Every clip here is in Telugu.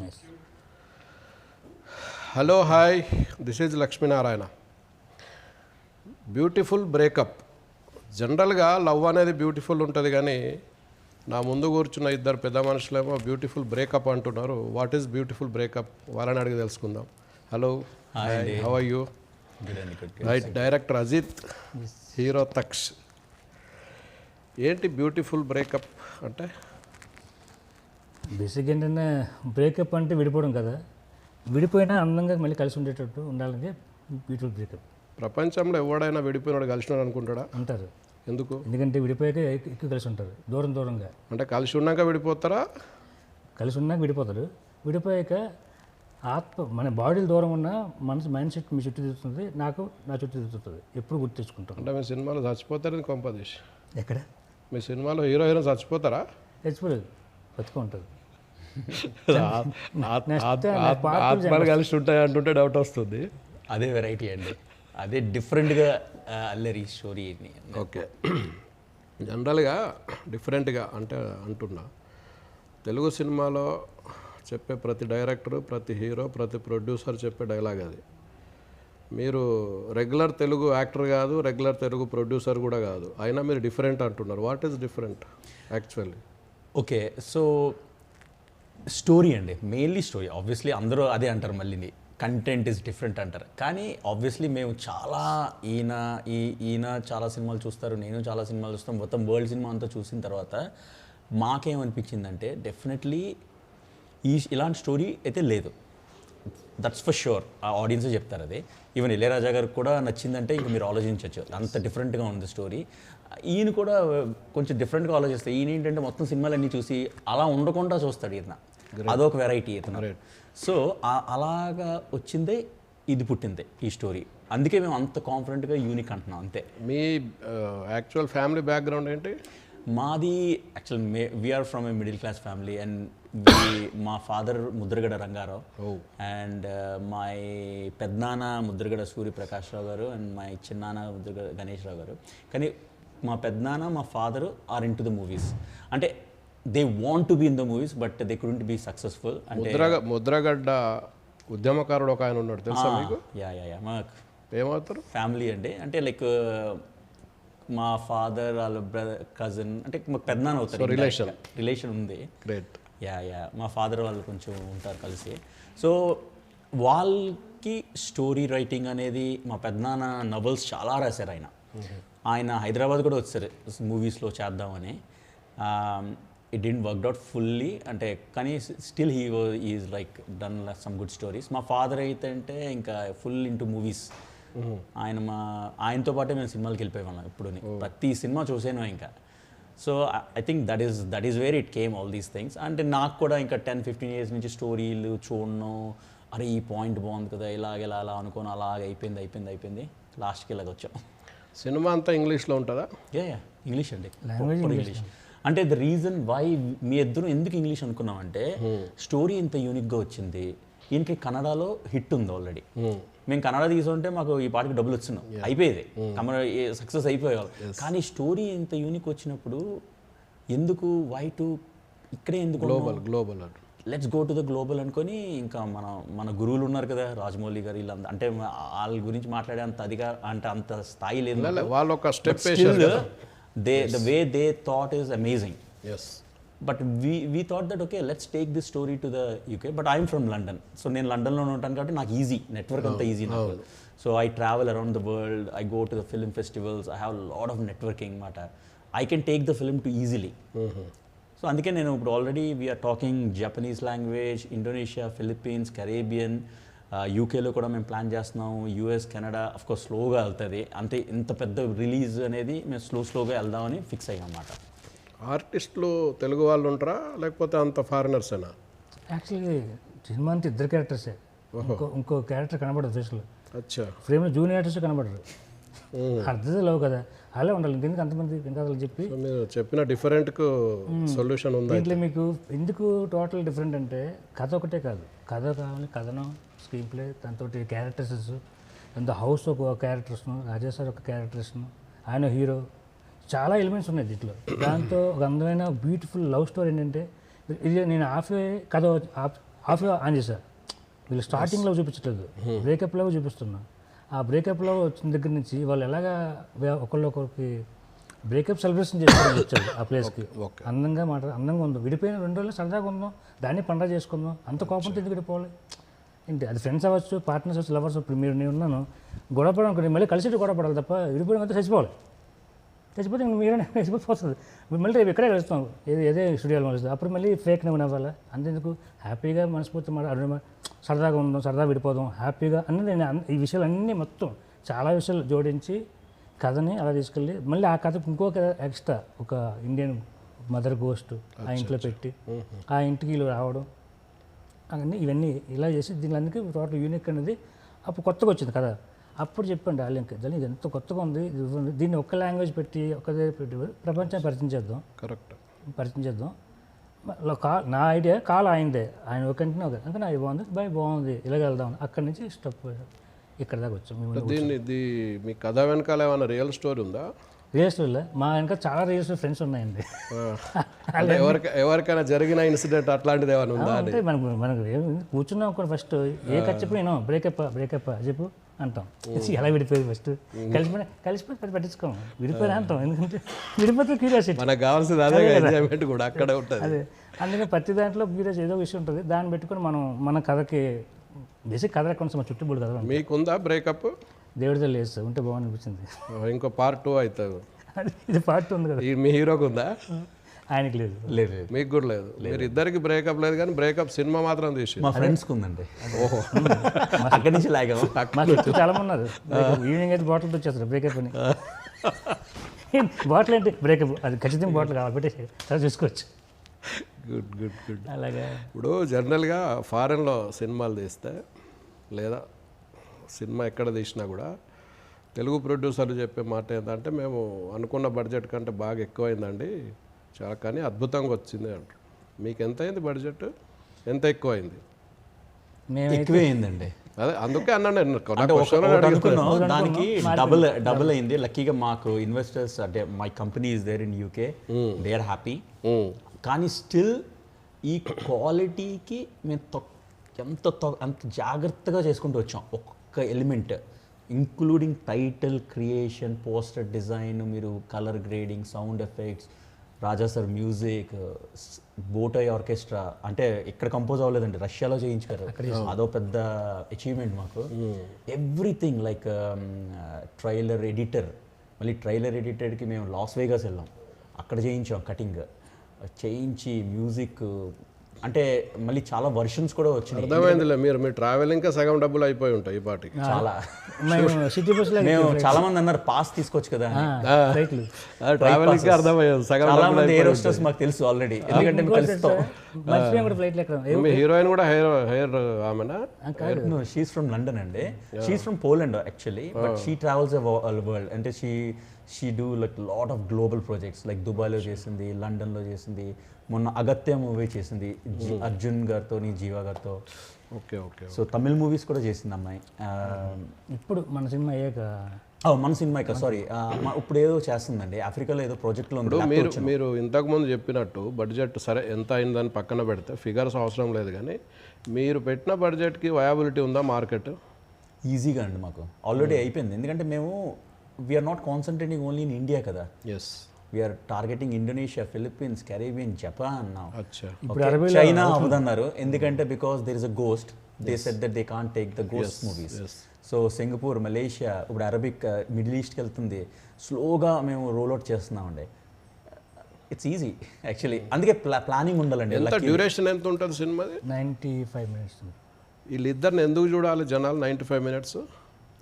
Nice. Hello hi, this is Lakshminarayana. Beautiful breakup. జనరల్గా లవ్ అనేది బ్యూటిఫుల్ ఉంటుంది, కానీ నా ముందు కూర్చున్న ఇద్దరు పెద్ద మనుషులేమో బ్యూటిఫుల్ బ్రేకప్ అంటున్నారు. What is beautiful breakup? వాళ్ళని అడిగి తెలుసుకుందాం. Hello hi, how are you? Right, director Ajith, hero Taksh. ఏంటి బ్యూటిఫుల్ బ్రేకప్ అంటే? బేసిక్ ఏంటంటే బ్రేకప్ అంటే విడిపోవడం కదా, విడిపోయినా అందంగా మళ్ళీ కలిసి ఉండేటట్టు ఉండాలంటే బ్యూటిఫుల్ బ్రేకప్. ప్రపంచంలో ఎవడైనా విడిపోయినాడు కలిసినాడు అనుకుంటాడా? అంటారు. ఎందుకు? ఎందుకంటే విడిపోయాక ఎక్కువ కలిసి ఉంటారు, దూరం దూరంగా. అంటే కలిసి ఉన్నాక విడిపోతారా? కలిసి ఉన్నాక విడిపోతారు, విడిపోయాక ఆత్మ మన బాడీలు దూరం ఉన్న మనసు మైండ్ సెట్ మీ చుట్టూ తిరుగుతుంది, నాకు నా చుట్టూ తిరుగుతుంది, ఎప్పుడు గుర్తు తెచ్చుకుంటాం. అంటే మీ సినిమాలో చచ్చిపోతారని కొంపదీష్. ఎక్కడ? మీ సినిమాలో హీరో హీరోయిన్ చచ్చిపోతారా? చచ్చిపోలేదు, బతుకుంటుంది. ఆత్మలు కలిసి ఉంటాయి అంటుంటే డౌట్ వస్తుంది. అదే వెరైటీ అండి, అదే డిఫరెంట్గా అల్లరి స్టోరీ. ఓకే, జనరల్గా డిఫరెంట్గా అంటే అంటున్నా, తెలుగు సినిమాలో చెప్పే ప్రతి డైరెక్టరు, ప్రతి హీరో, ప్రతి ప్రొడ్యూసర్ చెప్పే డైలాగ్ అది. మీరు రెగ్యులర్ తెలుగు యాక్టర్ కాదు, రెగ్యులర్ తెలుగు ప్రొడ్యూసర్ కూడా కాదు, అయినా మీరు డిఫరెంట్ అంటున్నారు. What is different actually? Okay, so story అండి, మెయిన్లీ స్టోరీ. ఆబ్వియస్లీ అందరూ అదే అంటారు, మళ్ళీ కంటెంట్ ఈజ్ డిఫరెంట్ అంటారు. కానీ ఆబ్వియస్లీ మేము చాలా ఈయన చాలా సినిమాలు చూస్తారు, నేను చాలా సినిమాలు చూస్తాం, మొత్తం వరల్డ్ సినిమా అంతా చూసిన తర్వాత మాకేమనిపించిందంటే డెఫినెట్లీ ఇలాంటి స్టోరీ అయితే లేదు. దట్స్ ఫర్ షూర్, ఆ ఆడియన్సే చెప్తారు అదే. ఈవెన్ ఇళయరాజా గారికి కూడా నచ్చిందంటే ఇంక మీరు ఆలోచించవచ్చు, అంత డిఫరెంట్గా ఉంది స్టోరీ. ఈయన కూడా కొంచెం డిఫరెంట్గా ఆలోచిస్తాడు. ఈయన ఏంటంటే మొత్తం సినిమాలన్నీ చూసి అలా ఉండకుండా చూస్తాడు ఈయన, అదొక వెరైటీ ఇతను. సో అలాగా వచ్చిందే ఇది పుట్టిందే ఈ స్టోరీ. అందుకే మేము అంత కాన్ఫిడెంట్గా యూనిక్ అంటున్నాం అంతే. మీ యాక్చువల్ ఫ్యామిలీ బ్యాక్గ్రౌండ్ ఏంటి? మాది actual we're from a middle class family. And మా father Mudragada Rangarao, and my పెద్దనాన్న ముద్రగడ సూర్యప్రకాష్ రావు గారు, అండ్ మై చిన్నాన్న ముద్రగడ గణేష్ రావు గారు. కానీ మా పెద్దనాన్న, మా father are into the movies. అంటే they want to be in the movies, but they couldn't be successful. అంటే ముద్రగడ్డ ఉద్యమకారుడు ఒక ఆయన ఉన్నాడు, తెలుసా మీకు? యా మా ఏమవుతారు ఫ్యామిలీ అండి. అంటే లైక్ మా ఫాదర్ వాళ్ళ బ్రదర్ కజిన్, అంటే మాకు పెద్దనాన్న అవుతారు, రిలేషన్ ఉంది. గ్రేట్. యా మా ఫాదర్ వాళ్ళు కొంచెం ఉంటారు కలిసి. సో వాళ్ళకి స్టోరీ రైటింగ్ అనేది, మా పెద్దనాన్న నవల్స్ చాలా రాశారు ఆయన హైదరాబాద్ కూడా వచ్చారు మూవీస్లో చేద్దామని. It didn't worked out fully, అంటే కానీ still is like done some good stories. మా ఫాదర్ అయితే అంటే ఇంకా ఫుల్ ఇంటూ మూవీస్. ఆయనతో పాటే మేము సినిమాలకి వెళ్ళిపోయేవాళ్ళం. ఇప్పుడు ప్రతి సినిమా చూసాను ఇంకా. So I think that is where it came all these things. అంటే నాకు కూడా ఇంకా 10-15 years నుంచి స్టోరీలు చూడను, అరే ఈ పాయింట్ బాగుంది కదా, ఇలా అలా అనుకోని అలాగ అయిపోయింది. లాస్ట్కి ఇలాగ వచ్చాం. సినిమా అంతా ఇంగ్లీష్లో ఉంటుందా? యా ఇంగ్లీష్ అండి, ఇంగ్లీష్. అంటే ద రీజన్ వై మీ ఇద్దరు ఎందుకు ఇంగ్లీష్ అనుకున్నామంటే, స్టోరీ ఇంత యూనిక్గా వచ్చింది. ఈయనకి కన్నడలో హిట్ ఉంది ఆల్రెడీ. మేము కన్నడ తీసుకుంటే మాకు ఈ పాటకి డబ్బులు వచ్చినాం, అయిపోయేది, సక్సెస్ అయిపోయేవాళ్ళు. కానీ స్టోరీ ఇంత యూనిక్ వచ్చినప్పుడు ఎందుకు ఇక్కడే ఎందుకు global let's go to the global అనుకొని, ఇంకా మన గురువులు ఉన్నారు కదా, రాజమౌళి గారు, వీళ్ళంతా, అంటే వాళ్ళ గురించి మాట్లాడే అంత అదిగా అంటే అంత స్థాయి లేదు. వాళ్ళు ఒక step the way they thought is amazing. Yes. But we thought that okay, let's take this story to the UK. But I'm from London, so నేను లండన్లో ఉంటాను కాబట్టి నాకు ఈజీ, నెట్వర్క్ అంతా ఈజీ నాకు. So I travel around the world, I go to the film festivals, I have lot of networking మాట. I can take the film to easily. So అందుకే నేను ఇప్పుడు already we're talking Japanese language, Indonesia, Philippines, Caribbean, యూకేలో కూడా మేము ప్లాన్ చేస్తున్నాం, యూఎస్, కెనడా. అఫ్కోర్స్ స్లోగా వెళ్తుంది, అంతే ఇంత పెద్ద రిలీజ్ అనేది మేము స్లోగా వెళ్దామని ఫిక్స్ అయ్యాం అన్నమాట. ఆర్టిస్టులు తెలుగు వాళ్ళు ఉంటారా లేకపోతే అంత ఫారినర్స్ అయినా? యాక్చువల్లీ సినిమా అంతా ఇద్దరు క్యారెక్టర్సే, ఇంకో క్యారెక్టర్ కనబడదు ఫేస్లో. అచ్చా, ఫ్రేమ్లో జూనియర్ ఆర్టిస్ట్ కనబడరు. అర్థం లేవు కదా, అలా ఉండాలి. ఇంకెందుకు అంతమంది వెనకాల చెప్పి మీరు చెప్పిన డిఫరెంట్కు సొల్యూషన్ ఉంది దీంట్లో. మీకు ఎందుకు టోటల్ డిఫరెంట్ అంటే, కథ ఒకటే కాదు, కథ కావాలి, కథనం, స్క్రీన్ ప్లే, దాంతో క్యారెక్టర్స్, దాంతో హౌస్ ఒక క్యారెక్టర్స్ను, రాజా సార్ ఒక క్యారెక్టర్స్ను, ఆయన హీరో, చాలా ఎలిమెంట్స్ ఉన్నాయి దీంట్లో. దాంతో ఒక అందమైన బ్యూటిఫుల్ లవ్ స్టోరీ ఏంటంటే, ఇది నేను కథ హాఫ్ ఆన్ చేశా. వీళ్ళు స్టార్టింగ్లో చూపించట్లేదు, బ్రేకప్లో చూపిస్తున్నా. ఆ బ్రేకప్లో వచ్చిన దగ్గర నుంచి వాళ్ళు ఎలాగా ఒకళ్ళొకరికి బ్రేకప్ సెలబ్రేషన్ చేసుకోవడానికి వచ్చారు ఆ ప్లేస్కి. అందంగా ఉందో, విడిపోయిన 2 రోజులు సరదాగా ఉందాం, దాన్ని పండగ చేసుకుందాం, అంత కోపంతో ఎందుకు విడిపోవాలి ఏంటి? అది ఫ్రెండ్స్ అవ్వచ్చు, పార్ట్నర్స్ అవ్వచ్చు, లవర్స్. ఇప్పుడు నేను ఉన్నాను, గొడవపడడం అనుకోండి, మళ్ళీ కలిసి గొడవపడాలి తప్ప విడిపోయిన అంతా చచ్చిపోవాలి. చచ్చిపోతే మీరే చచ్చిపోతుంది. మళ్ళీ రేపు ఇక్కడే కలుస్తాం, ఏదే స్టూడియోలో కలుస్తాం. అప్పుడు మళ్ళీ ఫేక్ నవ్వాలి. అంతెందుకు, హ్యాపీగా మనస్ఫూర్తి సరదాగా ఉందాం, సరదా విడిపోదాం, హ్యాపీగా అన్నది. ఈ విషయాలు అన్నీ మొత్తం చాలా విషయాలు జోడించి కథని అలా తీసుకెళ్ళి మళ్ళీ ఆ కథకు ఇంకొక ఎక్స్ట్రా ఒక ఇండియన్ మదర్ గోస్ట్ ఆ ఇంట్లో పెట్టి ఆ ఇంటికి వీళ్ళు రావడం అవన్నీ ఇవన్నీ ఇలా చేసి దీని అందుకే టోటల్ యూనిక్ అనేది అప్పుడు కొత్తగా వచ్చింది కదా. అప్పుడు చెప్పండి డార్లింగ్, ఇది ఎంత కొత్తగా ఉంది, దీన్ని ఒక్క లాంగ్వేజ్ పెట్టి ఒక్కదే పెట్టి ప్రపంచాన్ని పరిచయం చేద్దాం. కరెక్ట్, పరిచయం చేద్దాం. నా ఐడియా కాల్ అయిందే, ఆయన ఒక అంటే నా బాగుంది, బాగుంది, ఇలాగ వెళ్దాం. అక్కడి నుంచి స్టెప్ ఇక్కడ దాకా వచ్చాం. దీన్ని మీ కథ వెనకాల ఏమైనా రియల్ స్టోరీ ఉందా? రియల్ స్టోరీలో మా వెనక చాలా రియల్ స్టోరీ ఫ్రెండ్స్ ఉన్నాయండి. ఎవరికైనా జరిగిన ఇన్సిడెంట్ అట్లాంటిది ఏమైనా ఉందా? అంటే మనకు కూర్చున్నాం కూడా ఫస్ట్ ఏ చెప్పి నేను బ్రేకప్ చెప్పు అంటాం. ఎలా విడిపోయింది ఫస్ట్ కలిసిపోయి పట్టించుకోము, విడిపోయినా అంటాం. ఎందుకంటే విడిపోతే క్యూరియాసిటీ, మనకు కావాల్సింది అదే ఎంజాయ్మెంట్ కూడా అక్కడే ఉంటుంది. అదే అందుకని ప్రతి దాంట్లో క్యూరియాసిటీ ఏదో విషయం ఉంటుంది, దాన్ని పెట్టుకొని మనం మన కథకి బేసిక్ కథ కొంచెం చుట్టుబడి కథ. మీకుందా బ్రేకప్? దేవుడితో లేదు సార్, ఉంటే బాగుంది అనిపించింది. ఇంకో పార్ట్ 2 అవుతుంది. ఇది పార్ట్ ఉంది కదా. మీ హీరోకి ఉందా? ఆయనకి లేదు. మీకు కూడా లేదు. మీరు ఇద్దరికి బ్రేకప్ లేదు, కానీ బ్రేకప్ సినిమా మాత్రం తీసి మా ఫ్రెండ్స్కి ఉందండి. ఓహో, అక్కడి నుంచి లాగాము. మా చుట్టూ చాలా ఉన్నారు. ఈవినింగ్ అయితే బాటిల్ వచ్చేస్తారు బ్రేకప్ అని. బాటిల్ ఏంటి బ్రేకప్, అది ఖచ్చితంగా బాటిల్ కావాలి, పెట్టేసి చాలా చూసుకోవచ్చు. గుడ్. అలాగే ఇప్పుడు జనరల్గా ఫారెన్లో సినిమాలు తీస్తే లేదా సినిమా ఎక్కడ తీసినా కూడా తెలుగు ప్రొడ్యూసర్లు చెప్పే మాట ఏంటంటే, మేము అనుకున్న బడ్జెట్ కంటే బాగా ఎక్కువైందండి, చాలా కానీ అద్భుతంగా వచ్చింది అంటారు. మీకు ఎంత అయింది బడ్జెట్? ఎంత ఎక్కువ అయింది? ఎక్కువే అయిందండి. అదే అందుకే అన్నాను, దానికి డబుల్ అయింది. లక్కీగా మాకు ఇన్వెస్టర్స్ అంటే my company is there in UK, they are happy. కానీ స్టిల్ ఈ క్వాలిటీకి మేము అంత జాగ్రత్తగా చేసుకుంటూ వచ్చాం. ఒక్కొక్క element including title creation, poster design, మీరు colour grading, sound effects, Raja sir music, బోటోయ్ ఆర్కెస్ట్రా. అంటే ఇక్కడ కంపోజ్ అవ్వలేదండి, రష్యాలో చేయించారు. అదో పెద్ద అచీవ్మెంట్ మాకు. ఎవ్రీథింగ్ లైక్ ట్రైలర్ ఎడిటర్, మళ్ళీ ట్రైలర్ ఎడిటర్కి మేము లాస్ వేగాస్ వెళ్ళాం, అక్కడ చేయించాం కటింగ్ చేయించి, మ్యూజిక్ అంటే మళ్ళీ చాలా వర్షన్స్ కూడా వచ్చినాయి. అర్థమైందిలే, మీరు ట్రావెలింగ్ సగం డబ్బులు అయిపోయి ఉంటాయి ఈ పాటికి. చాలా సిటీ బస్సులో మేము చాలా మంది అన్నారు పాస్ తీసుకోవచ్చు కదా, ట్రావెలింగ్ అర్థమయ్యేది సగం. చాలా మంది ఎయిర్ హోస్టర్స్ మాకు తెలుసు ఆల్రెడీ, ఎందుకంటే మీ హీరోయిన్ కూడా హెయిర్ ఆమెనా? షీస్ ఫ్రమ్ లండన్ అండి. She's from Poland actually, but she travels world. అంటే she do like lot of global projects, like దుబాయ్లో చేసింది, లండన్లో చేసింది, మొన్న అగత్య మూవీ చేసింది అర్జున్ గారితో, జీవా గారితో. ఓకే. సో తమిళ్ మూవీస్ కూడా చేసింది అమ్మాయి. ఇప్పుడు మన సినిమా అయ్యాక మన సినిమా సారీ ఇప్పుడు ఏదో చేస్తుందండి, ఆఫ్రికాలో ఏదో ప్రాజెక్ట్లో ఉంది. మీరు ఇంతకుముందు చెప్పినట్టు బడ్జెట్ సరే ఎంత అయిందని పక్కన పెడితే ఫిగర్స్ అవసరం లేదు, కానీ మీరు పెట్టిన బడ్జెట్కి వయాబిలిటీ ఉందా మార్కెట్? ఈజీగా అండి, మాకు ఆల్రెడీ అయిపోయింది. ఎందుకంటే మేము we are not concentrating only in India కదా. Yes, we are targeting Indonesia, Philippines, Caribbean, Japan, China అవుతున్నారు. ఎందుకంటే because there is a ghost, they said that they can't take the ghost movies. So Singapore, Malaysia, ఇప్పుడు అరబిక్, మిడిల్ ఈస్ట్కి వెళ్తుంది. స్లోగా మేము రోల్ అవుట్ చేస్తున్నామండి. ఇట్స్ ఈజీ యాక్చువల్లీ, అందుకే ప్లానింగ్ ఉండాలండి. డ్యూరేషన్ ఎంత ఉంటుంది సినిమాది? 95 minutes. వీళ్ళిద్దరిని ఎందుకు చూడాలి జనాలు 95 minutes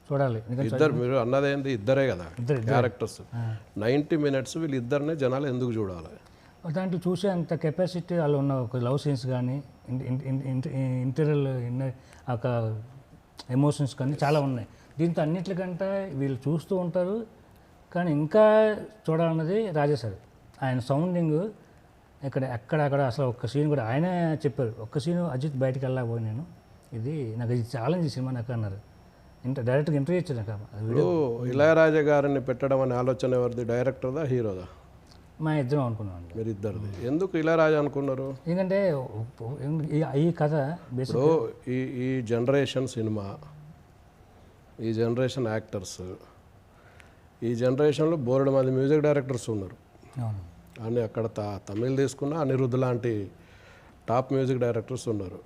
చూడాలి? ఇద్దరు, మీరు అన్నదేంటి ఇద్దరే కదా క్యారెక్టర్స్, 90 minutes వీళ్ళిద్దరినే జనాలు ఎందుకు చూడాలి? దాంట్లో చూసే అంత కెపాసిటీ వాళ్ళు ఉన్న ఒక లవ్ సీన్స్ కానీ, ఇంటీరియల్ ఒక ఎమోషన్స్ కానీ చాలా ఉన్నాయి. దీంతో అన్నిటికంటే వీళ్ళు చూస్తూ ఉంటారు, కానీ ఇంకా చూడాలన్నది రాజా సార్. ఆయన సౌండింగ్ ఎక్కడక్కడ అసలు ఒక్క సీన్ కూడా ఆయనే చెప్పారు. ఒక్క సీను అజిత్ బయటకు వెళ్ళకపోయి నేను, ఇది నాకు ఇది ఛాలెంజ్ సినిమా నాకు అన్నారు. డైరెక్ట్గా ఇంటర్వ్యూ ఇచ్చాను. ఇళయరాజా గారిని పెట్టడం అనే ఆలోచన ఎవరిది? డైరెక్టర్దా, హీరోదా? మా ఇద్దరం అనుకున్నాం అండి. మీరు ఇద్దరిది ఎందుకు ఇళయరాజా అనుకున్నారు? ఎందుకంటే ఈ కథ బేసిక్ ఇప్పుడు ఈ జనరేషన్ సినిమా, ఈ జనరేషన్ యాక్టర్స్, ఈ జనరేషన్లో బోలెడు మంది మ్యూజిక్ డైరెక్టర్స్ ఉన్నారు. అవును అని అక్కడ తమిళ్ తీసుకున్న అనిరుద్ధ్ లాంటి టాప్ మ్యూజిక్ డైరెక్టర్స్ ఉన్నారు.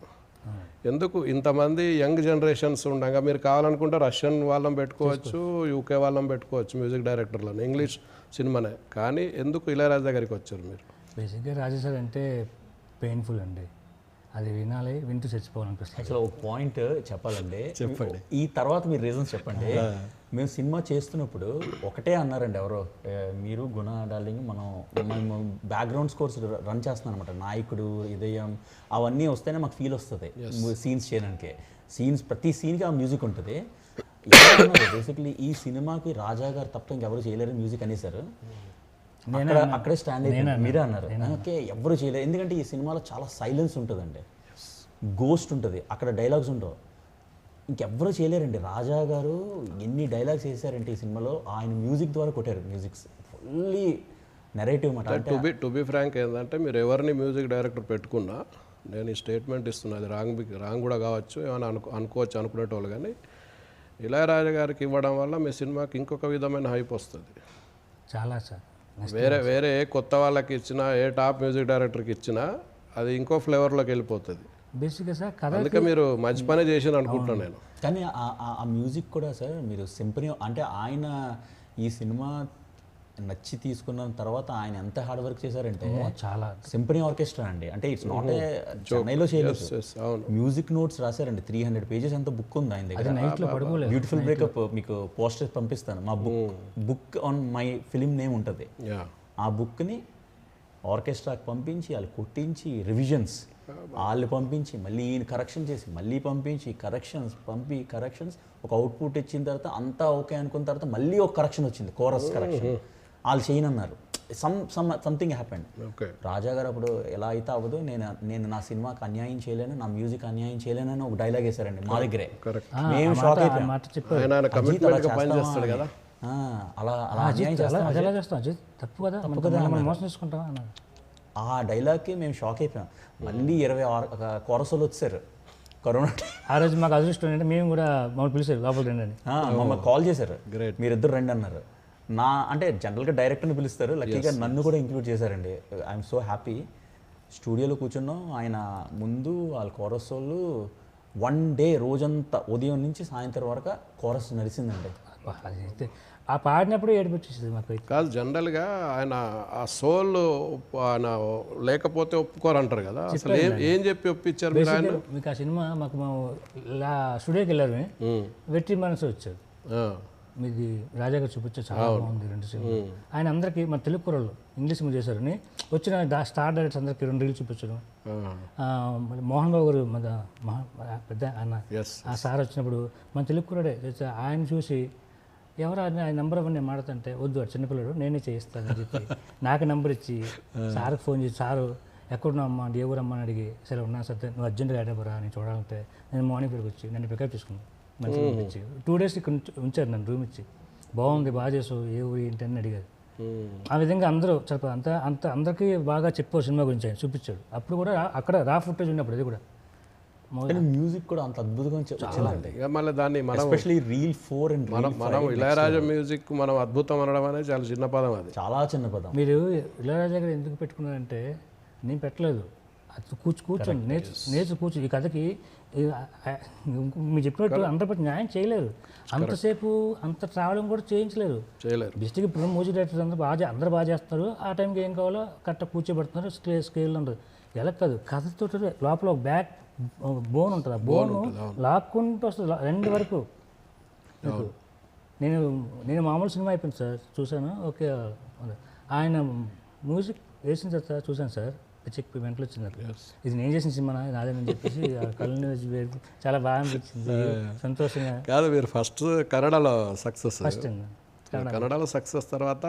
ఎందుకు ఇంతమంది యంగ్ జనరేషన్స్ ఉండగా మీరు కావాలనుకుంటే రష్యన్ వాళ్ళని పెట్టుకోవచ్చు, యూకే వాళ్ళని పెట్టుకోవచ్చు మ్యూజిక్ డైరెక్టర్లను, ఇంగ్లీష్ సినిమానే. కానీ ఎందుకు ఇళయరాజా దగ్గరికి వచ్చారు మీరు? బేసిక్గా రాజేశ్వర్ అంటే పెయిన్ఫుల్ అండి, అది వినాలి, వింటూ చచ్చిపోవాలనిపిస్తుంది. అసలు ఒక పాయింట్ చెప్పాలండి, చెప్పండి. ఈ తర్వాత మీరు రీజన్స్ చెప్పండి. మేము సినిమా చేస్తున్నప్పుడు ఒకటే అన్నారండి ఎవరో, మీరు గుణ డార్లింగ్ మేము బ్యాక్గ్రౌండ్ స్కోర్స్ రన్ చేస్తున్నాం అనమాట, నాయకుడు, హృదయం అవన్నీ వస్తేనే మాకు ఫీల్ వస్తుంది సీన్స్ చేయడానికి. ప్రతి సీన్కి ఆ మ్యూజిక్ ఉంటుంది. బేసిక్లీ ఈ సినిమాకి రాజా గారు తప్ప ఇంకెవరు చేయలేరు మ్యూజిక్ అనేసారు. అక్కడే స్టాండ్ అయిపోయింది. మీరే అన్నారు ఓకే ఎవరు చేయలేరు, ఎందుకంటే ఈ సినిమాలో చాలా సైలెన్స్ ఉంటుందండి, గోస్ట్ ఉంటుంది, అక్కడ డైలాగ్స్ ఉండవు, ఇంకెవ్వరూ చేయలేరండి. రాజా గారు ఎన్ని డైలాగ్స్ వేసారంటే ఈ సినిమాలో, ఆయన మ్యూజిక్ ద్వారా కొట్టారు. మ్యూజిక్స్ ఫుల్లీ నెరేటివ్ మాట. టు బి ఫ్రాంక్ ఏంటంటే మీరు ఎవరిని మ్యూజిక్ డైరెక్టర్ పెట్టుకున్నా, నేను ఈ స్టేట్మెంట్ ఇస్తున్నా, అది రాంగ్ కూడా కావచ్చు, ఏమైనా అనుకోవచ్చు అనుకునేటోళ్ళు, కానీ ఇళయరాజా గారికి ఇవ్వడం వల్ల మీ సినిమాకి ఇంకొక విధమైన హైప్ వస్తుంది. చాలా సార్, వేరే ఏ కొత్త వాళ్ళకి ఇచ్చినా, ఏ టాప్ మ్యూజిక్ డైరెక్టర్కి ఇచ్చినా అది ఇంకో ఫ్లేవర్లోకి వెళ్ళిపోతుంది. బేసిక్గా సార్ కథ అందుకే మీరు మంచి పని చేసిన అనుకుంటున్నాను నేను. కానీ ఆ మ్యూజిక్ కూడా సార్ మీరు సింఫనీ అంటే ఆయన ఈ సినిమా నచ్చి తీసుకున్న తర్వాత ఆయన ఎంత హార్డ్ వర్క్ చేశారంటే చాలా సింఫనీ ఆర్కెస్ట్రా అండి. అంటే ఇట్స్ నాట్ ఏ చెన్నైలో చేయలేదు, మ్యూజిక్ నోట్స్ రాశారండి. 300 pages ఎంత బుక్ ఉంది ఆయన దగ్గర. బ్యూటిఫుల్ బ్రేకప్ మీకు పోస్టర్స్ పంపిస్తాను. మా book on my film name ఉంటుంది. ఆ బుక్ని ఆర్కెస్ట్రాకి పంపించి వాళ్ళు కొట్టించి రివిజన్స్ వాళ్ళు పంపించి మళ్ళీ ఈయన కరెక్షన్ చేసి మళ్ళీ పంపించి కరెక్షన్స్ ఒక అవుట్పుట్ ఇచ్చిన తర్వాత అంతా ఓకే అనుకున్న తర్వాత మళ్ళీ ఒక కరెక్షన్ వచ్చింది, కోరస్ కరెక్షన్ వాళ్ళు చేయనన్నారు. Something happened. రాజా గారు అప్పుడు ఎలా అయితే అవ్వదు, నేను నా సినిమాకి అన్యాయం చేయలేను, నా మ్యూజిక్ అన్యాయం చేయలేను అని ఒక డైలాగ్ వేశారండి మా దగ్గరే. మేము షాక్ అయిపోయాం. అలా అన్యాయం చేస్తాం, తప్పు కదా, మోసం చేసుకుంటాం అన్నారు. ఆ డైలాగ్కి మేము షాక్ అయిపోయాం. మళ్ళీ 26 కోరసోలు వచ్చారు కరోనా. ఆ రోజు మాకు అదృష్టం ఏంటంటే మేము కూడా మమ్మల్ని పిలిచారు లోపలికి రండి అని, మమ్మల్ని కాల్ చేశారు, మీరిద్దరు రండి అన్నారు. అంటే జనరల్గా డైరెక్టర్ని పిలుస్తారు, లక్కీగా నన్ను కూడా ఇంక్లూడ్ చేశారండి. I'm so happy. స్టూడియోలో కూర్చున్నాం, ఆయన ముందు వాళ్ళ కోరస్ వాళ్ళు 1 day రోజంతా ఉదయం నుంచి సాయంత్రం వరకు కోరస్ నడిచిందండి. అయితే ఆ పాడినప్పుడు ఏడిపించేసింది మాకు. కాదు, జనరల్గా ఆయన ఆ సోల్ ఆయన లేకపోతే ఒప్పుకోరంటారు కదా, అసలు ఏం చెప్పి ఒప్పించారు మీకు? ఆ సినిమా మాకు స్టూడియోకి వెళ్ళారు, వెట్టి మనసు వచ్చారు, మీది రాజా గారు చూపించారు, చాలా బాగుంది 2 సినిమా. ఆయన అందరికీ మన తెలుగు కుర్రలు ఇంగ్లీష్ సినిమా చేశారని వచ్చిన స్టార్ డైరెక్టర్స్ అందరికి 2 reels చూపించడం. మోహన్ బాబు గారు పెద్ద ఆయన, ఆ సార్ వచ్చినప్పుడు మన తెలుగు కుర్రాడే ఆయన చూసి ఎవరు ఆయన నెంబర్ అవన్నీ మాడుతుంటే వద్దు వాడు చిన్నపిల్లడు నేనే చేయిస్తానని చెప్పి నాకు నెంబర్ ఇచ్చి సార్కి ఫోన్ చేసి, సారు ఎక్కడున్నా అమ్మా అంటే ఏ ఊరమ్మా అని అడిగి, సరే ఉన్నా సార్ నువ్వు అర్జెంట్గా అడగరా అని చూడాలంటే నేను మార్నింగ్ ఇక్కడికి వచ్చి నన్ను పికప్ చేసుకున్నాను. మంచిగా ఇచ్చి 2 days ఇక్కడ ఉంచారు నన్ను, రూమ్ ఇచ్చి బాగుంది బాగా చేసావు ఏ ఊరు ఏంటి అని అడిగారు. ఆ విధంగా అందరూ అందరికీ బాగా చెప్పారు సినిమా గురించి, ఆయన చూపించాడు. అప్పుడు కూడా అక్కడ రా ఫుటేజ్ ఉన్నప్పుడు అది కూడా మ్యూజిక్ కూడా అంత అద్భుతంగా వచ్చిందండి. మళ్ళీ దాన్ని ఎస్పెషల్లీ Reel 4 and మనం ఇళయరాజా మ్యూజిక్ మనం అద్భుతం అనడం అనేది చాలా చిన్న పదం, అది చాలా చిన్న పదం. మీరు ఇళయరాజా గారు ఎందుకు పెట్టుకున్నారంటే నేను పెట్టలేదు, అది కూర్చొని నేర్చు కూర్చో. ఈ కథకి మీరు చెప్పినట్టు 100% న్యాయం చేయలేరు, అంతసేపు అంత ట్రావెలింగ్ కూడా చేయలేరు. బెస్ట్గా ఇప్పుడు మ్యూజిక్ డైరెక్టర్స్ అందరూ బాగా చేస్తారు, ఆ టైంకి ఏం కావాలో కరెక్ట్గా కూర్చోబెడుతున్నారు, స్కేల్ ఉంటుంది. ఎలా కాదు, కథతో లోపల ఒక బ్యాక్ బోన్ ఉంటుంది, ఆ బోన్ లాక్కుంటూ వస్తుంది 2 వరకు. నేను మామూలు సినిమా అయిపోయింది సార్, చూశాను ఓకే. ఆయన మ్యూజిక్ వేసిన సార్ చూశాను సార్, చెప్పి వెంటలు వచ్చింది, ఇది నేను చేసిన సినిమా నాదేనని చెప్పేసి కళ్ళు చాలా బాగా అనిపించింది, సంతోషంగా. కాదు, మీరు ఫస్ట్ కన్నడలో సక్సెస్, ఫస్ట్ కన్నడలో సక్సెస్ తర్వాత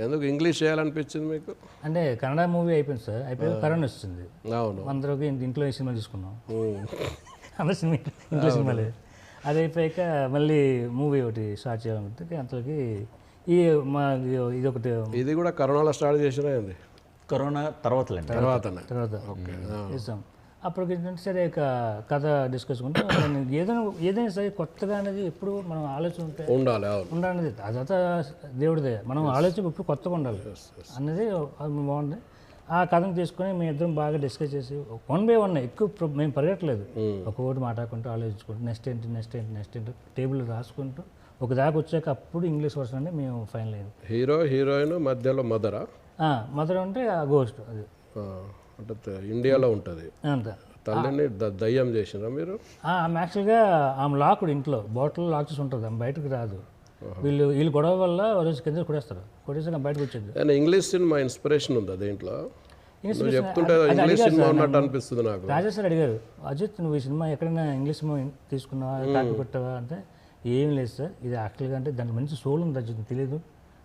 ఎందుకు ఇంగ్లీష్ చేయాలనిపించింది మీకు? అంటే కన్నడ మూవీ అయిపోయింది సార్, అయిపోయి కరోనా వచ్చింది. అవును, అందరికి ఇంట్లో ఈ సినిమా తీసుకున్నాం, అందరు సినిమా ఇంట్లో సినిమాలే. అది అయిపోయాక మళ్ళీ మూవీ ఒకటి స్టార్ట్ చేయాలనుకుంటే అంతలోకి ఈ మా ఇది ఒకటి ఇది కూడా కరోనాలో స్టార్ట్ చేసినా ఏంది కరోనా తర్వాతలేండి. తర్వాతనే తర్వాత ఇస్తాం. అప్పటికి ఏంటంటే సరే ఇక కథ డిస్కస్ ఉంటే ఏదైనా సరే కొత్తగా అనేది ఎప్పుడు మనం ఆలోచన ఉంటే ఉండాలి. అవును, ఉండాలనేది అదంతా దేవుడిదే. మనం ఆలోచన ఇప్పుడు కొత్తగా ఉండాలి అన్నది అది బాగుంది. ఆ కథను తీసుకొని మేము ఇద్దరం బాగా డిస్కస్ చేసి 1 by 1 ఎక్కువ మేము పరిగెట్టలేదు, ఒక్కొక్కటి మాట్లాడుకుంటూ ఆలోచించుకుంటూ నెక్స్ట్ ఏంటి టేబుల్ రాసుకుంటూ ఒక దాకా వచ్చాక అప్పుడు ఇంగ్లీష్ వర్షన్ అంటే మేము ఫైనల్ అయింది. హీరో హీరోయిన్ మధ్యలో మదరా మదర్ అంటే ఆ గోస్ట్ అది అంటే ఇండియాలో ఉంటుంది. అంత తల్లిని దయ్యం చేసినా మీరు? ఆమె యాక్చువల్గా ఆమె లాకుడు ఇంట్లో బాటిల్ లాక్ చేసి ఉంటుంది, ఆమె బయటకు రాదు. వీళ్ళు గొడవ వల్ల రోజు కింద కొట్టేసాక ఆమె బయటకు వచ్చింది. కానీ ఇంగ్లీష్ సినిమా ఇన్స్పిరేషన్ ఉందా దీంట్లో? నువ్వు చెప్తుంటే ఇంగ్లీష్ సినిమా ఉన్నట్టు అనిపిస్తుంది నాకు. రాజా సార్ అడిగారు, అజిత్ నువ్వు ఈ సినిమా ఎక్కడైనా ఇంగ్లీష్ సినిమా తీసుకున్నావా, కాపీ కొట్టావా అంటే ఏం లేదు సార్, ఇది యాక్చువల్గా అంటే దాంట్లో మంచి సోల్ ఉంది అజిత్, తెలియదు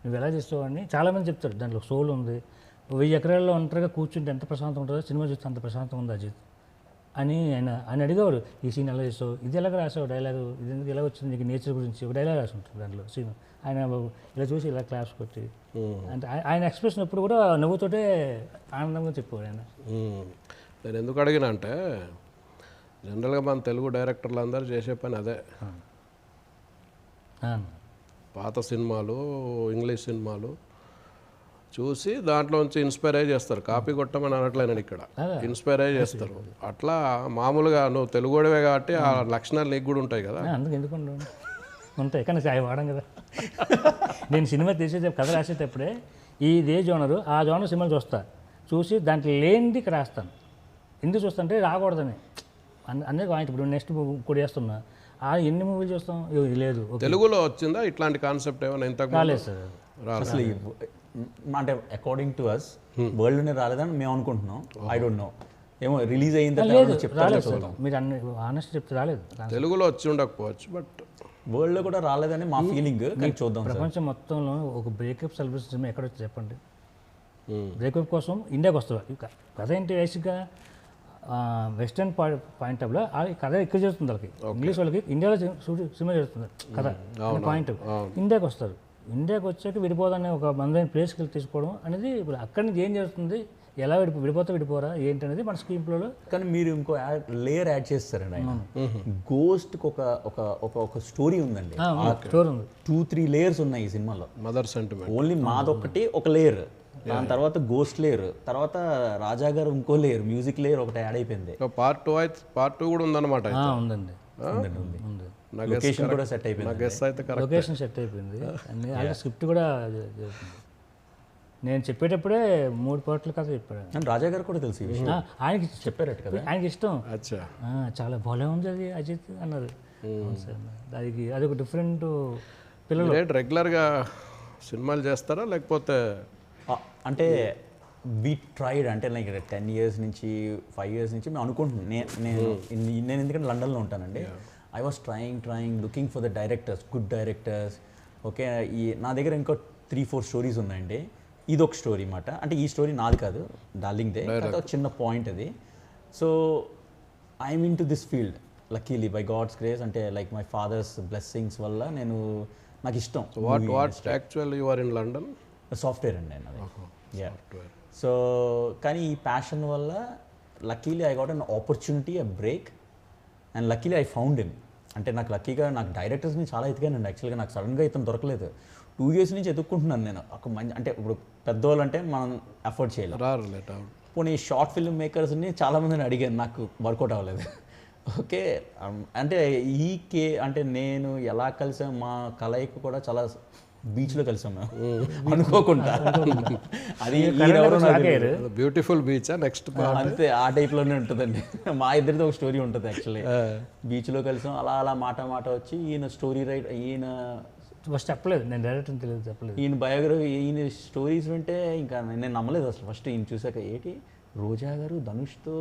నువ్వు ఎలా చేస్తావు అని చాలామంది చెప్తారు. దాంట్లో సోల్ ఉంది, 1000 ఎకరాల్లో ఒంటరిగా కూర్చుంటే ఎంత ప్రశాంతం ఉంటుందో సినిమా చూస్తే అంత ప్రశాంతం ఉంది అజిత్ అని ఆయన అడిగేవారు. ఈ సీన్ ఎలా చేస్తావు, ఇది ఎలాగ రాసావు డైలాగు, ఇది ఎందుకు ఎలా వచ్చింది నీకు నేచర్ గురించి ఒక డైలాగ్ రాసి ఉంటుంది దాంట్లో సీన్. ఆయన ఇలా చూసి ఇలా క్లాప్స్ కొట్టి అంటే ఆయన ఎక్స్ప్రెషన్ ఎప్పుడు కూడా నవ్వుతోటే ఆనందంగా చెప్పేవాడు ఆయన. నేను ఎందుకు అడిగినా అంటే జనరల్గా మన తెలుగు డైరెక్టర్లు అందరూ చేసే పని అదే. పాత సినిమాలు ఇంగ్లీష్ సినిమాలు చూసి దాంట్లోంచి ఇన్స్పైర్ అయ్యి చేస్తారు. కాపీ కొట్టమని అనట్లేనండి, ఇక్కడ ఇన్స్పైర్ అయ్యి చేస్తారు. అట్లా మామూలుగా నువ్వు తెలుగుడివే కాబట్టి ఆ లక్షణాలు నీకు కూడా ఉంటాయి కదా. అందుకు ఎందుకు ఉంటాయి కానీ అవి వాడడం కదా. నేను సినిమా తీసేటప్పుడు కథ రాసేటప్పుడే ఇదే జోనరు ఆ జోనర్ సినిమాలు చూసి దాంట్లో లేనిది ఇక్కడ రాస్తాను. ఎందుకు చూస్తానంటే రాకూడదని అన్నీ పాయింట్. ఇప్పుడు నెక్స్ట్ కూడా చేస్తున్నా ఎన్ని మూవీలు చూస్తాం, లేదు తెలుగులో వచ్చిందా ఇట్లాంటి కాన్సెప్ట్ ఏమైనా? ఇంతకు రాలేదు సార్ అసలు అంటే అకార్డింగ్ టు అస్ వరల్డ్లోనే రాలేదని మేము అనుకుంటున్నాం. ఐ డోంట్ నో, ఏమో రిలీజ్ అయిన రాలేదు సార్. మీరు అన్ని ఆనెస్ట్ చెప్తే రాలేదు, తెలుగులో వచ్చి ఉండకపోవచ్చు బట్ వరల్డ్లో కూడా రాలేదని మా ఫీలింగ్. చూద్దాం. ప్రపంచం మొత్తంలో ఒక బ్రేకప్ సెలబ్రేషన్ ఎక్కడ వచ్చి చెప్పండి. బ్రేకప్ కోసం ఇండియాకి వస్తారు. కథ ఏంటి బేసిక్గా వెస్టర్న్ పాయింట్ ఆఫ్లో కథ ఎక్కువ చేస్తుంది వాళ్ళకి. ఇంగ్లీష్ వాళ్ళకి ఇండియాలో సినిమా చేస్తుంది కథ పాయింట్. ఇండియాకి వస్తారు, ఇండియాకి వచ్చాక విడిపోదాన్ని ఒక మందైన ప్లేస్కి వెళ్ళి తీసుకోవడం అనేది ఇప్పుడు అక్కడి నుంచి ఏం చేస్తుంది, ఎలా విడిపోరా ఏంటి అనేది మన స్క్రీన్ ప్లేలో. కానీ మీరు ఇంకో లేయర్ యాడ్ చేస్తారండి. ఆయన గోస్ట్కి ఒక స్టోరీ ఉందండి, స్టోరీ ఉంది. 2-3 లేయర్స్ ఉన్నాయి ఈ సినిమాలో. మదర్ సెంటిమెంట్ ఓన్లీ మాదొక్కటి ఒక లేయర్, దాని తర్వాత గోస్ట్ లేయర్, తర్వాత రాజా గారు ఇంకో లేయర్, మ్యూజిక్ లేయర్ ఒకటి యాడ్ అయిపోయింది. పార్ట్ 2 కూడా ఉందన్నమాట. ఉందండి, లొకేషన్ కూడా సెట్ అయిపోయింది. లొకేషన్ సెట్ అయిపోయింది, స్క్రిప్ట్ కూడా. నేను చెప్పేటప్పుడే 3 పాటలు కథ చెప్పాడు. రాజా గారు కూడా తెలుసు ఆయనకి చెప్పారట కదా, ఆయనకి ఇష్టం. చాలా బాగా ఉంది అది అజిత్ అన్నారు. దానికి అదొక డిఫరెంట్. పిల్లలు రెగ్యులర్గా సినిమాలు చేస్తారా లేకపోతే? అంటే వీ ట్రైడ్, అంటే లైక్ 10 years నుంచి 5 years నుంచి మేము అనుకుంటున్నాం. నేను ఎందుకంటే లండన్లో ఉంటానండి. I was trying looking for the directors, good directors. Okay, నా దగ్గర ఇంకో 3-4 స్టోరీస్ ఉన్నాయండి. ఇది ఒక స్టోరీ మాట, అంటే ఈ స్టోరీ నాది కాదు, డార్లింగ్దే, ఒక చిన్న పాయింట్ అది. So I'm in to this field luckily by God's grace, అంటే లైక్ మై ఫాదర్స్ బ్లెస్సింగ్స్ వల్ల నాకు ఇష్టం. What actual you are in London? Software అండి ఆయన. సో కానీ ఈ ప్యాషన్ వల్ల luckily I got an opportunity, a break, and luckily I found him. అంటే నాకు లక్కీగా నాకు డైరెక్టర్స్ని చాలా ఎతికానండి. యాక్చువల్గా నాకు సడన్గా ఇతను దొరకలేదు. 2 years నుంచి ఎదుక్కుంటున్నాను నేను. ఒక మంచి, అంటే ఇప్పుడు పెద్దవాళ్ళు అంటే మనం అఫోర్డ్ చేయలేము. పోనీ షార్ట్ ఫిల్మ్ మేకర్స్ని చాలామందిని అడిగాను, నాకు వర్కౌట్ అవ్వలేదు. ఓకే, అంటే అంటే నేను ఎలా కలిసాం, మా కలయిక కూడా చాలా బీచ్లో కలిసాం మేము అనుకోకుండా. అది బ్యూటిఫుల్ బీచ్ నెక్స్ట్ అంతే, ఆ టైప్లోనే ఉంటుందండి. మా ఇద్దరితో ఒక స్టోరీ ఉంటుంది యాక్చువల్లీ. బీచ్లో కలిసాం, అలా మాట వచ్చి ఈయన స్టోరీ ఈయన ఫస్ట్ చెప్పలేదు, నేను డైరెక్ట్ తెలియదు చెప్పలేదు. ఈయన బయోగ్రఫీ, ఈయన స్టోరీస్ వింటే ఇంకా నేను నమ్మలేదు అసలు. ఫస్ట్ ఈయన చూసాక ఏంటి రోజా గారు ధనుష్తో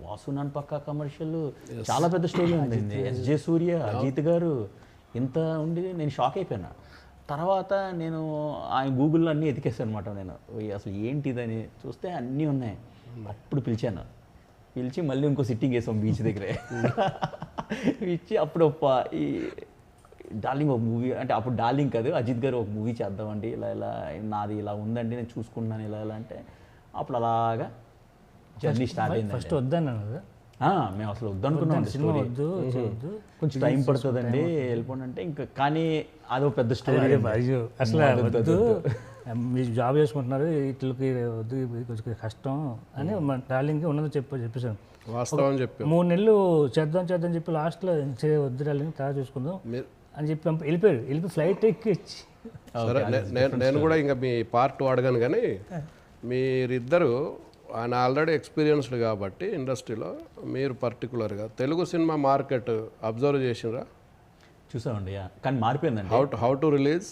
వాసునాన్ పక్కా కమర్షియల్, చాలా పెద్ద స్టోరీ ఉండింది. ఎస్జే సూర్య, అజిత్ గారు, ఇంత ఉండి నేను షాక్ అయిపోయినా. తర్వాత నేను ఆయన గూగుల్లో అన్నీ ఎతికేసాను అనమాట. నేను అసలు ఏంటిదని చూస్తే అన్నీ ఉన్నాయి. అప్పుడు పిలిచి మళ్ళీ ఇంకో సిట్టింగ్ వేసాం బీచ్ దగ్గరే. ఇచ్చి అప్పుడు డార్లింగ్ ఒక మూవీ అంటే అప్పుడు డార్లింగ్ కాదు అజిత్ గారు ఒక మూవీ చేద్దామండి ఇలా ఇలా నాది ఇలా ఉందండి నేను చూసుకుంటున్నాను ఇలా ఇలా అంటే అప్పుడు అలాగా జర్నీ స్టార్ట్ అయింది. ఫస్ట్ వద్దన్నాను కదా, మేము అసలు వద్దనుకున్నాం సినిమా వద్దు వద్దు, కొంచెం టైం పడుతుందండి వెళ్ళిపోండి అంటే ఇంకా కానీ అదో పెద్ద స్టోరీ. అయ్యో అసలు వద్దు, మీరు జాబ్ చేసుకుంటున్నారు ఇట్లకి వద్దు, ఇది కొంచెం కష్టం అని మా డార్లింగ్కి ఉన్నది చెప్పేసాను. వాస్తవం చెప్పి 3 నెలలు చేద్దాం చెప్పి లాస్ట్లో వద్దు డార్లింగ్ తర్వాత చూసుకుందాం అని చెప్పి వెళ్ళిపోయి ఫ్లైట్ ఎక్కి సరే నేను కూడా ఇంకా మీ పార్ట్ 2 అడగాను కానీ మీరిద్దరు ఆయన ఆల్రెడీ ఎక్స్పీరియన్స్డ్ కాబట్టి ఇండస్ట్రీలో మీరు పర్టికులర్గా తెలుగు సినిమా మార్కెట్ అబ్జర్వ్ చేసినరా? చూసామండి, కానీ మారిపోయిందండి. How to release,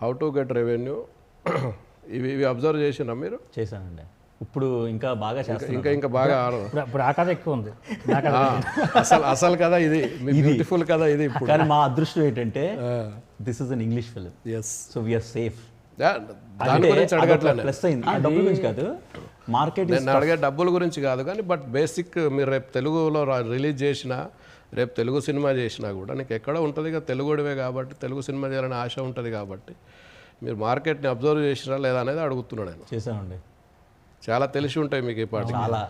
how to get revenue, ఇవి అబ్జర్వ్ చేసినా మీరు? చేశానండి. ఇప్పుడు ఇంకా బాగా చేస్తాను, ఇంకా బాగా ఇప్పుడు ఆ కథ ఎక్కువ ఉంది. అసలు కదా ఇది బ్యూటిఫుల్ కదా ఇది. ఇప్పుడు కానీ మా అదృష్టం ఏంటంటే this is an English film, so we are safe. దాని గురించి అడగట్లేదు, ప్లస్ అయింది. డబ్బుల గురించి కాదు, మార్కెట్ నేను అడిగే డబ్బుల గురించి కాదు కానీ బట్ బేసిక్ మీరు రేపు తెలుగులో రిలీజ్ చేసినా రేపు తెలుగు సినిమా చేసినా కూడా నీకు ఎక్కడ ఉంటుంది కదా, తెలుగుడివే కాబట్టి తెలుగు సినిమా చేయాలని ఆశ ఉంటుంది కాబట్టి మీరు మార్కెట్ని అబ్జర్వ్ చేసినా లేదా అనేది అడుగుతున్నాను నేను. చేసామండి, చాలా తెలిసి ఉంటాయి మీకు ఈ పాట. చాలా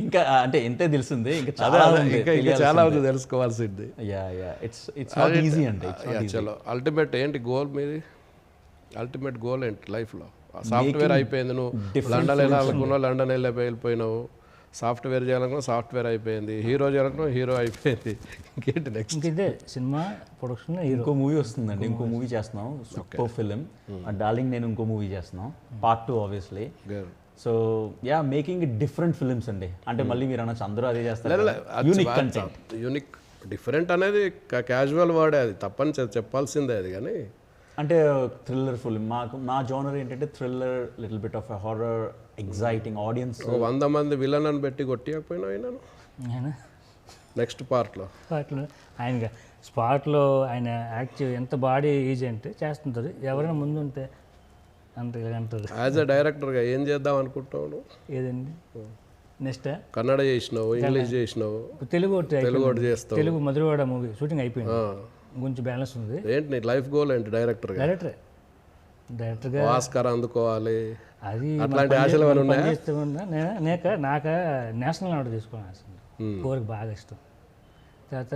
ఇంకా అంటే ఎంతే తెలిసింది, ఇంకా చాలా ఇంకా చాలా ఉంది తెలుసుకోవాల్సింది. ఇట్స్ నాట్ ఈజీ అండి. చలో అల్టిమేట్ ఏంటి గోల్ మీది? అల్టిమేట్ గోల్ ఏంటి లైఫ్లో? సాఫ్ట్వేర్ అయిపోయింది, నువ్వు లండన్ వెళ్ళాలనుకున్నావు లండన్ వెళ్ళిపోయినావు, సాఫ్ట్వేర్ చేయాలనుకున్నా సాఫ్ట్వేర్ అయిపోయింది, హీరో చేయాలనుకున్నా హీరో అయిపోయింది, ఇంకేంటి నెక్స్ట్? ఇదే సినిమా ప్రొడక్షన్. ఇంకో మూవీ వస్తుందండి, ఇంకో మూవీ చేస్తున్నాం, సూపర్ ఫిలిం డార్లింగ్. నేను ఇంకో మూవీ చేస్తున్నాం, part 2 obviously. So making different films అండి. అంటే మళ్ళీ మీరు అనొచ్చు అందరూ అదే చేస్తారు, యూనిక్ కంటెంట్. యూనిక్ డిఫరెంట్ అనేది క్యాజువల్ వర్డే, అది తప్పని చెప్పాల్సిందే అది. కానీ అంటే థ్రిల్లర్ ఫిల్మ్ నా జోనర్ ఏంటంటే thriller, little bit of horror, exciting, audience 100 మంది విలన్ అని పెట్టి కొట్టిపోయినా అయినా నెక్స్ట్ పార్ట్లో ఆయన స్పాట్లో ఆయన యాక్ట్ ఎంత బాడీ ఈజీ అంటే చేస్తుంటారు, ఎవరైనా ముందు ఉంటే అంత అంటారు. యాజ్ అ డైరెక్టర్గా ఏం చేద్దాం అనుకుంటావు? ఏదండి నెక్స్ట్? కన్నడ చేసినావు, ఇంగ్లీష్ చేసినావు, తెలుగు ఒకటి చేస్తావు. తెలుగు మధురవాడ మూవీ షూటింగ్ అయిపోయింది, కొంచెం బ్యాలెన్స్ ఉంది. ఏంటి నీ లైఫ్ గోల్ ఏంటి? డైరెక్టర్గా ఆస్కార్ అందుకోవాలి, అది అట్లాంటి ఆశలు నాకు నేషనల్ అవార్డు తీసుకోవాలి అసలు కోరిక బాగా ఇష్టం. తర్వాత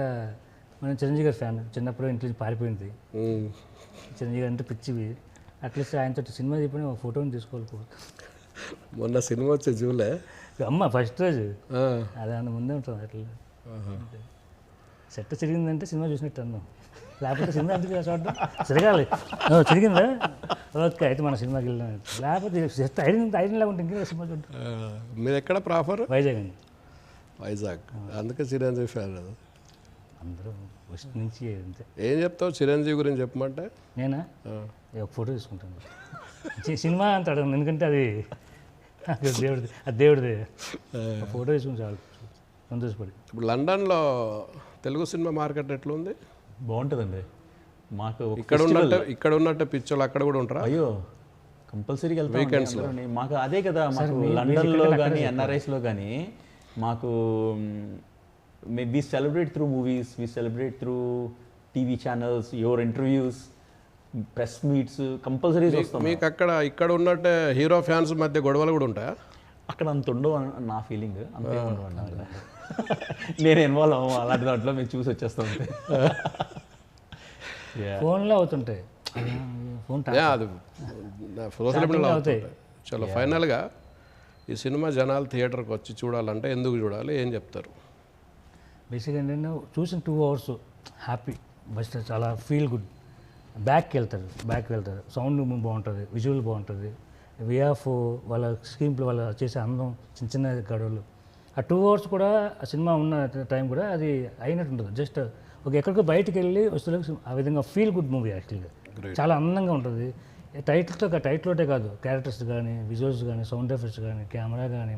మనం చిరంజీవి గారి ఫ్యాన్, చిన్నప్పుడు ఇంట్లో పారిపోయింది చిరంజీవి గారు అంటే పిచ్చివి. అట్లీస్ట్ ఆయనతో సినిమా చెప్పిన ఒక ఫోటోని తీసుకోవాలి. మొన్న సినిమా వచ్చే జూలే అమ్మ ఫస్ట్ రోజు అదే ముందే ఉంటుంది అట్లా. సెట్ చిరిగిందంటే సినిమా చూసినట్టు అన్నాం, లేకపోతే సినిమా ఎందుకు చూడడం? తిరగాలి, చిరిగిందా ఓకే అయితే మన సినిమాకి వెళ్ళినా, లేకపోతే జస్ట్ ఐడియా లేకుంటే ఇంకా సినిమా చూడటం. మీరు ఎక్కడ ప్రాపర్? వైజాగ్ అండి. వైజాగ్, అందుకే చిరంజీవి ఫ్యాన్. అందరూ ఫస్ట్ నుంచి అంతే. ఏం చెప్తావు చిరంజీవి గురించి చెప్పమంటే? నేనా ఒక ఫోటో తీసుకుంటాను, సినిమా అంటాడు ఎందుకంటే అది దేవుడిది, అది దేవుడిది. ఫోటో తీసుకుని చాలు సంతోషపడి. ఇప్పుడు లండన్లో తెలుగు సినిమా మార్కెట్ ఎట్లా ఉంది? బాగుంటుందండి. మాకు ఇక్కడ ఉన్నట్టే పిక్చర్లు అక్కడ కూడా ఉంటారా? అయ్యో కంపల్సరీగా వీకెండ్స్లో మాకు అదే కదా. మాకు లండన్లో కానీ ఎన్ఆర్ఐస్లో కానీ మాకు we celebrate through movies, we celebrate through TV channels, your interviews, press meets compulsory వస్తాం. మీకు అక్కడ ఇక్కడ ఉన్నట్టే హీరో ఫ్యాన్స్ మధ్య గొడవలు కూడా ఉంటాయా? అక్కడ అంత ఉండవు నా ఫీలింగ్. అంతే ఉండవు, నేను ఇన్వాల్వ్ అవ్వం అలాంటి దాంట్లో మేము చూసి వచ్చేస్తాం. ఫోన్లో అవుతుంటాయి, అది సోషల్ మీడియాలో అవుతాయి. చలో ఫైనల్గా ఈ సినిమా జనాలు థియేటర్కి వచ్చి చూడాలంటే ఎందుకు చూడాలి, ఏం చెప్తారు? బేసిక్గా ఏంటంటే చూసిన 2 hours హ్యాపీ, బస్ట్ చాలా ఫీల్ గుడ్. బ్యాక్కి వెళ్తారు, సౌండ్ బాగుంటుంది, విజువల్ బాగుంటుంది, వే ఆఫ్ వాళ్ళ స్క్రీన్ ప్లే, వాళ్ళ చేసే అందం, చిన్న గడవలు. ఆ 2 hours కూడా ఆ సినిమా ఉన్న టైం కూడా అది అయినట్టు ఉంటుంది. జస్ట్ ఒక ఎక్కడికో బయటకు వెళ్ళి వస్తే ఆ విధంగా ఫీల్ గుడ్ మూవీ యాక్చువల్గా. చాలా అందంగా ఉంటుంది. టైటిల్తోటే కాదు, క్యారెక్టర్స్ కానీ, విజువల్స్ కానీ, సౌండ్ ఎఫెక్ట్స్ కానీ, కెమెరా కానీ,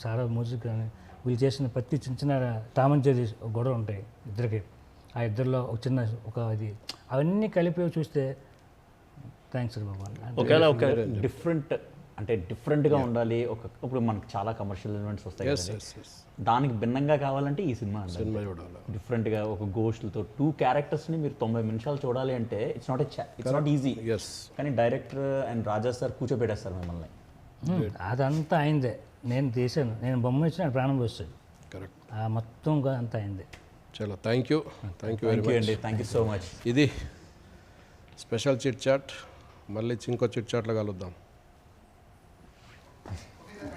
సారా మ్యూజిక్ కానీ, వీళ్ళు చేసిన ప్రతి చిన్న టామ్ అండ్ జెర్రీ గొడవ ఉంటాయి ఇద్దరికి. ఆ ఇద్దరిలో ఒక ఇది అవన్నీ కలిపి చూస్తే థ్యాంక్స్ బాబా. ఒకవేళ ఒక డిఫరెంట్ అంటే డిఫరెంట్గా ఉండాలి. ఇప్పుడు మనకు చాలా కమర్షియల్ ఎలిమెంట్స్ వస్తాయి ఎస్ కదా, ఎస్ ఎస్ దానికి భిన్నంగా కావాలంటే ఈ సినిమా అండి. సినిమా చూడాలి. డిఫరెంట్గా ఒక గోస్ట్లతో 2 క్యారెక్టర్స్ని మీరు 90 నిమిషాలు చూడాలి అంటే ఇట్స్ నాట్ ఈజీ. ఎస్ కానీ డైరెక్టర్ అండ్ రాజా సార్ కూర్చోబెట్టేస్తారు మిమ్మల్ని. అదంతా అయిందే. నేను తీసాను, నేను బొమ్మ ఇచ్చిన ఆయన ప్రాణం పోస్తాడు. కరెక్ట్. ఆ మొత్తం అంతా అయింది. చాలా థ్యాంక్ యూ వెరీ మచ్ అండి, థ్యాంక్ యూ సో మచ్. ఇది స్పెషల్ చిట్ చాట్. మళ్ళీ ఇంకో చిట్ చాట్లో కలుద్దాం.